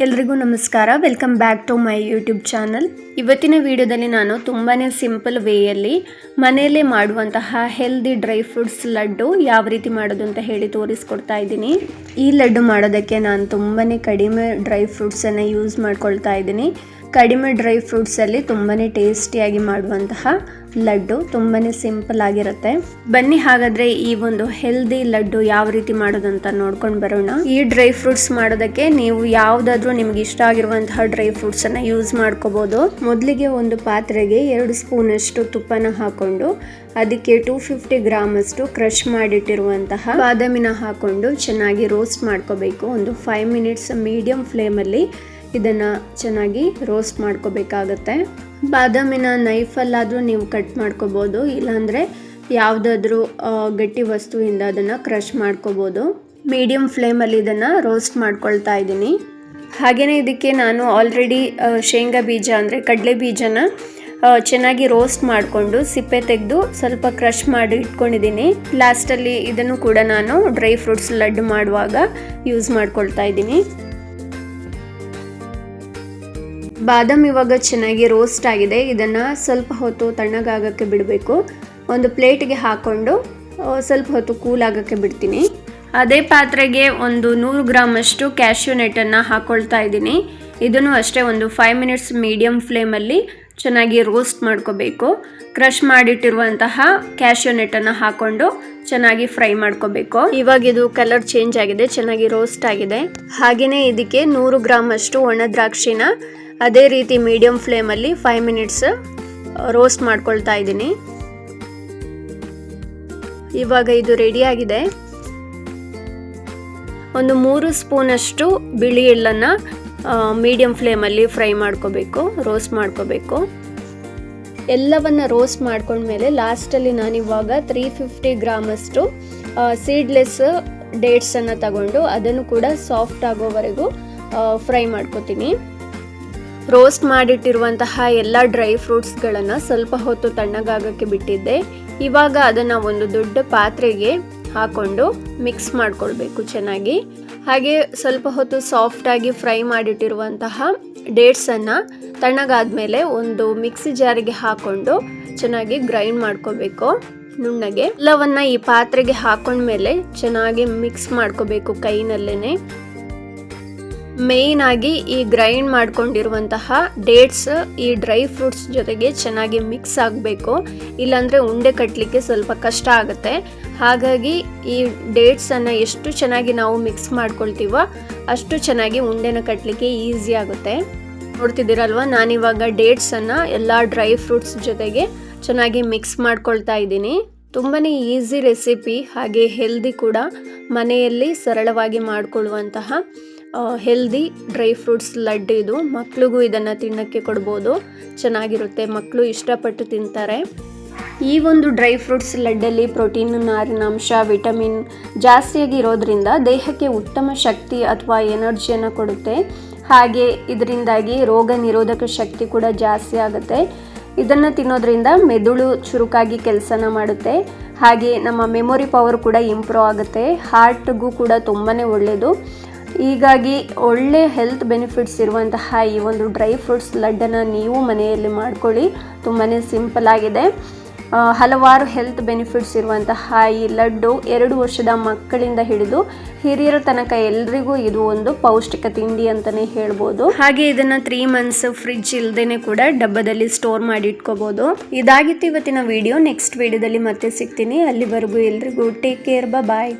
ಎಲ್ರಿಗೂ ನಮಸ್ಕಾರ. Welcome back to my YouTube channel. ಇವತ್ತಿನ ವಿಡಿಯೋದಲ್ಲಿ ನಾನು ತುಂಬಾ ಸಿಂಪಲ್ ವೇಯಲ್ಲಿ ಮನೆಯಲ್ಲೇ ಮಾಡುವಂತಹ ಹೆಲ್ದಿ ಡ್ರೈ ಫ್ರೂಟ್ಸ್ ಲಡ್ಡು ಯಾವ ರೀತಿ ಮಾಡೋದು ಅಂತ ಹೇಳಿ ತೋರಿಸ್ಕೊಡ್ತಾ ಇದ್ದೀನಿ. ಈ ಲಡ್ಡು ಮಾಡೋದಕ್ಕೆ ನಾನು ತುಂಬಾ ಕಡಿಮೆ ಡ್ರೈ ಫ್ರೂಟ್ಸನ್ನು ಯೂಸ್ ಮಾಡ್ಕೊಳ್ತಾ ಇದ್ದೀನಿ. ಕಡಿಮೆ ಡ್ರೈ ಫ್ರೂಟ್ಸಲ್ಲಿ ತುಂಬಾ ಟೇಸ್ಟಿಯಾಗಿ ಮಾಡುವಂತಹ ಲಡ್ಡು ತುಂಬಾ ಸಿಂಪಲ್ ಆಗಿರುತ್ತೆ. ಬನ್ನಿ ಹಾಗಾದರೆ ಈ ಒಂದು ಹೆಲ್ದಿ ಲಡ್ಡು ಯಾವ ರೀತಿ ಮಾಡೋದು ಅಂತ ನೋಡ್ಕೊಂಡು ಬರೋಣ. ಈ ಡ್ರೈ ಫ್ರೂಟ್ಸ್ ಮಾಡೋದಕ್ಕೆ ನೀವು ಯಾವುದಾದ್ರೂ ನಿಮ್ಗೆ ಇಷ್ಟ ಆಗಿರುವಂತಹ ಡ್ರೈ ಫ್ರೂಟ್ಸನ್ನು ಯೂಸ್ ಮಾಡ್ಕೋಬೋದು. ಮೊದಲಿಗೆ ಒಂದು ಪಾತ್ರೆಗೆ 2 ಸ್ಪೂನ್ ಅಷ್ಟು ತುಪ್ಪನ ಹಾಕೊಂಡು ಅದಕ್ಕೆ 250 ಗ್ರಾಮ್ ಅಷ್ಟು ಕ್ರಷ್ ಮಾಡಿಟ್ಟಿರುವಂತಹ ಬಾದಾಮಿನ ಹಾಕೊಂಡು ಚೆನ್ನಾಗಿ ರೋಸ್ಟ್ ಮಾಡ್ಕೋಬೇಕು. ಒಂದು 5 ಮಿನಿಟ್ಸ್ ಮೀಡಿಯಂ ಫ್ಲೇಮಲ್ಲಿ ಇದನ್ನು ಚೆನ್ನಾಗಿ ರೋಸ್ಟ್ ಮಾಡ್ಕೋಬೇಕಾಗತ್ತೆ. ಬಾದಾಮಿನ ನೈಫಲ್ಲಾದರೂ ನೀವು ಕಟ್ ಮಾಡ್ಕೋಬೋದು, ಇಲ್ಲಾಂದರೆ ಯಾವುದಾದ್ರೂ ಗಟ್ಟಿ ವಸ್ತುವಿಂದ ಅದನ್ನು ಕ್ರಷ್ ಮಾಡ್ಕೋಬೋದು. ಮೀಡಿಯಂ ಫ್ಲೇಮಲ್ಲಿ ಇದನ್ನು ರೋಸ್ಟ್ ಮಾಡ್ಕೊಳ್ತಾ ಇದ್ದೀನಿ. ಹಾಗೆಯೇ ಇದಕ್ಕೆ ನಾನು ಆಲ್ರೆಡಿ ಶೇಂಗಾ ಬೀಜ ಅಂದರೆ ಕಡಲೆ ಬೀಜನ ಚೆನ್ನಾಗಿ ರೋಸ್ಟ್ ಮಾಡಿಕೊಂಡು ಸಿಪ್ಪೆ ತೆಗೆದು ಸ್ವಲ್ಪ ಕ್ರಷ್ ಮಾಡಿ ಇಟ್ಕೊಂಡಿದ್ದೀನಿ. ಲಾಸ್ಟಲ್ಲಿ ಇದನ್ನು ಕೂಡ ನಾನು ಡ್ರೈ ಫ್ರೂಟ್ಸ್ ಲಡ್ಡು ಮಾಡುವಾಗ ಯೂಸ್ ಮಾಡ್ಕೊಳ್ತಾ ಇದ್ದೀನಿ. ಬಾದಾಮ್ ಇವಾಗ ಚೆನ್ನಾಗಿ ರೋಸ್ಟ್ ಆಗಿದೆ. ಇದನ್ನು ಸ್ವಲ್ಪ ಹೊತ್ತು ತಣ್ಣಗಾಗಕ್ಕೆ ಬಿಡಬೇಕು. ಒಂದು ಪ್ಲೇಟ್ಗೆ ಹಾಕ್ಕೊಂಡು ಸ್ವಲ್ಪ ಹೊತ್ತು ಕೂಲ್ ಆಗೋಕ್ಕೆ ಬಿಡ್ತೀನಿ. ಅದೇ ಪಾತ್ರೆಗೆ ಒಂದು 100 ಗ್ರಾಮ್ ಅಷ್ಟು ಕ್ಯಾಶ್ಯೂ ನಟ್ಟನ್ನು ಹಾಕ್ಕೊಳ್ತಾ ಇದ್ದೀನಿ. ಇದನ್ನು ಅಷ್ಟೇ ಒಂದು 5 ಮಿನಿಟ್ಸ್ ಮೀಡಿಯಂ ಫ್ಲೇಮಲ್ಲಿ ಚೆನ್ನಾಗಿ ರೋಸ್ಟ್ ಮಾಡ್ಕೋಬೇಕು. ಕ್ರಷ್ ಮಾಡಿಟ್ಟಿರುವಂತಹ ಕ್ಯಾಶ್ಯೂ ನಟ್ಟನ್ನು ಹಾಕ್ಕೊಂಡು ಚೆನ್ನಾಗಿ ಫ್ರೈ ಮಾಡ್ಕೋಬೇಕು. ಇವಾಗ ಇದು ಕಲರ್ ಚೇಂಜ್ ಆಗಿದೆ, ಚೆನ್ನಾಗಿ ರೋಸ್ಟ್ ಆಗಿದೆ. ಹಾಗೆಯೇ ಇದಕ್ಕೆ 100 ಗ್ರಾಮ್ ಅಷ್ಟು ಒಣ ದ್ರಾಕ್ಷಿನ ಅದೇ ರೀತಿ ಮೀಡಿಯಂ ಫ್ಲೇಮಲ್ಲಿ 5 ಮಿನಿಟ್ಸ್ ರೋಸ್ಟ್ ಮಾಡ್ಕೊಳ್ತಾ ಇದ್ದೀನಿ. ಇವಾಗ ಇದು ರೆಡಿ ಆಗಿದೆ. ಒಂದು 3 ಸ್ಪೂನ್ ಅಷ್ಟು ಬಿಳಿ ಎಳ್ಳನ್ನು ಮೀಡಿಯಂ ಫ್ಲೇಮಲ್ಲಿ ಫ್ರೈ ಮಾಡ್ಕೋಬೇಕು, ರೋಸ್ಟ್ ಮಾಡ್ಕೋಬೇಕು. ಎಲ್ಲವನ್ನು ರೋಸ್ಟ್ ಮಾಡ್ಕೊಂಡ್ಮೇಲೆ ಲಾಸ್ಟಲ್ಲಿ ನಾನಿವಾಗ 350 ಗ್ರಾಮ್ ಅಷ್ಟು ಸೀಡ್ಲೆಸ್ ಡೇಟ್ಸನ್ನು ತಗೊಂಡು ಅದನ್ನು ಕೂಡ ಸಾಫ್ಟ್ ಆಗೋವರೆಗೂ ಫ್ರೈ ಮಾಡ್ಕೋತೀನಿ. ರೋಸ್ಟ್ ಮಾಡಿಟ್ಟಿರುವಂತಹ ಎಲ್ಲ ಡ್ರೈ ಫ್ರೂಟ್ಸ್ಗಳನ್ನು ಸ್ವಲ್ಪ ಹೊತ್ತು ತಣ್ಣಗಾಗಕ್ಕೆ ಬಿಟ್ಟಿದ್ದೆ. ಇವಾಗ ಅದನ್ನು ಒಂದು ದೊಡ್ಡ ಪಾತ್ರೆಗೆ ಹಾಕೊಂಡು ಮಿಕ್ಸ್ ಮಾಡ್ಕೊಳ್ಬೇಕು ಚೆನ್ನಾಗಿ. ಹಾಗೆ ಸ್ವಲ್ಪ ಹೊತ್ತು ಸಾಫ್ಟಾಗಿ ಫ್ರೈ ಮಾಡಿಟ್ಟಿರುವಂತಹ ಡೇಟ್ಸನ್ನು ತಣ್ಣಗಾದ್ಮೇಲೆ ಒಂದು ಮಿಕ್ಸಿ ಜಾರಿಗೆ ಹಾಕೊಂಡು ಚೆನ್ನಾಗಿ ಗ್ರೈಂಡ್ ಮಾಡ್ಕೋಬೇಕು ನುಣ್ಣಗೆ. ಎಲ್ಲವನ್ನ ಈ ಪಾತ್ರೆಗೆ ಹಾಕೊಂಡ್ಮೇಲೆ ಚೆನ್ನಾಗಿ ಮಿಕ್ಸ್ ಮಾಡ್ಕೋಬೇಕು ಕೈನಲ್ಲೇನೆ. ಮೇಯ್ನ್ ಆಗಿ ಈ ಗ್ರೈಂಡ್ ಮಾಡ್ಕೊಂಡಿರುವಂತಹ ಡೇಟ್ಸ್ ಈ ಡ್ರೈ ಫ್ರೂಟ್ಸ್ ಜೊತೆಗೆ ಚೆನ್ನಾಗಿ ಮಿಕ್ಸ್ ಆಗಬೇಕು, ಇಲ್ಲಾಂದರೆ ಉಂಡೆ ಕಟ್ಟಲಿಕ್ಕೆ ಸ್ವಲ್ಪ ಕಷ್ಟ ಆಗುತ್ತೆ. ಹಾಗಾಗಿ ಈ ಡೇಟ್ಸನ್ನು ಎಷ್ಟು ಚೆನ್ನಾಗಿ ನಾವು ಮಿಕ್ಸ್ ಮಾಡ್ಕೊಳ್ತೀವೋ ಅಷ್ಟು ಚೆನ್ನಾಗಿ ಉಂಡೆನ ಕಟ್ಟಲಿಕ್ಕೆ ಈಸಿ ಆಗುತ್ತೆ. ನೋಡ್ತಿದ್ದೀರಲ್ವ, ನಾನಿವಾಗ ಡೇಟ್ಸನ್ನು ಎಲ್ಲ ಡ್ರೈ ಫ್ರೂಟ್ಸ್ ಜೊತೆಗೆ ಚೆನ್ನಾಗಿ ಮಿಕ್ಸ್ ಮಾಡ್ಕೊಳ್ತಾ ಇದ್ದೀನಿ. ತುಂಬಾ ಈಸಿ ರೆಸಿಪಿ, ಹಾಗೆ ಹೆಲ್ದಿ ಕೂಡ. ಮನೆಯಲ್ಲಿ ಸರಳವಾಗಿ ಮಾಡಿಕೊಳ್ಳುವಂತಹ ಹೆಲ್ದಿ ಡ್ರೈ ಫ್ರೂಟ್ಸ್ ಲಡ್ಡು ಇದು. ಮಕ್ಳಿಗೂ ಇದನ್ನು ತಿನ್ನೋಕ್ಕೆ ಕೊಡ್ಬೋದು, ಚೆನ್ನಾಗಿರುತ್ತೆ, ಮಕ್ಕಳು ಇಷ್ಟಪಟ್ಟು ತಿಂತಾರೆ. ಈ ಒಂದು ಡ್ರೈ ಫ್ರೂಟ್ಸ್ ಲಡ್ಡಲ್ಲಿ ಪ್ರೋಟೀನ್, ನಾರಿನಾಂಶ, ವಿಟಮಿನ್ ಜಾಸ್ತಿಯಾಗಿ ಇರೋದ್ರಿಂದ ದೇಹಕ್ಕೆ ಉತ್ತಮ ಶಕ್ತಿ ಅಥವಾ ಎನರ್ಜಿಯನ್ನು ಕೊಡುತ್ತೆ. ಹಾಗೆ ಇದರಿಂದಾಗಿ ರೋಗ ನಿರೋಧಕ ಶಕ್ತಿ ಕೂಡ ಜಾಸ್ತಿ ಆಗುತ್ತೆ. ಇದನ್ನು ತಿನ್ನೋದ್ರಿಂದ ಮೆದುಳು ಚುರುಕಾಗಿ ಕೆಲಸನ ಮಾಡುತ್ತೆ. ಹಾಗೆ ನಮ್ಮ ಮೆಮೊರಿ ಪವರ್ ಕೂಡ ಇಂಪ್ರೂವ್ ಆಗುತ್ತೆ. ಹಾರ್ಟ್ಗೂ ಕೂಡ ತುಂಬಾ ಒಳ್ಳೆಯದು. ಹೀಗಾಗಿ ಒಳ್ಳೆ ಹೆಲ್ತ್ ಬೆನಿಫಿಟ್ಸ್ ಇರುವಂತಹ ಈ ಒಂದು ಡ್ರೈ ಫ್ರೂಟ್ಸ್ ಲಡ್ಡನ್ನು ನೀವು ಮನೆಯಲ್ಲಿ ಮಾಡ್ಕೊಳ್ಳಿ. ತುಂಬಾ ಸಿಂಪಲ್ ಆಗಿದೆ. ಹಲವಾರು ಹೆಲ್ತ್ ಬೆನಿಫಿಟ್ಸ್ ಇರುವಂತಹ ಈ ಲಡ್ಡು 2 ವರ್ಷದ ಮಕ್ಕಳಿಂದ ಹಿಡಿದು ಹಿರಿಯರ ತನಕ ಎಲ್ರಿಗೂ ಇದು ಒಂದು ಪೌಷ್ಟಿಕ ತಿಂಡಿ ಅಂತಲೇ ಹೇಳ್ಬೋದು. ಹಾಗೆ ಇದನ್ನು 3 ಮಂತ್ಸ್ ಫ್ರಿಡ್ಜ್ ಇಲ್ಲದೇ ಕೂಡ ಡಬ್ಬದಲ್ಲಿ ಸ್ಟೋರ್ ಮಾಡಿ ಇಟ್ಕೋಬೋದು. ಇದಾಗಿತ್ತು ಇವತ್ತಿನ ವಿಡಿಯೋ. ನೆಕ್ಸ್ಟ್ ವಿಡಿಯೋದಲ್ಲಿ ಮತ್ತೆ ಸಿಗ್ತೀನಿ. ಅಲ್ಲಿವರೆಗೂ ಎಲ್ರಿಗೂ ಟೇಕ್ ಕೇರ್, ಬಾಯ್.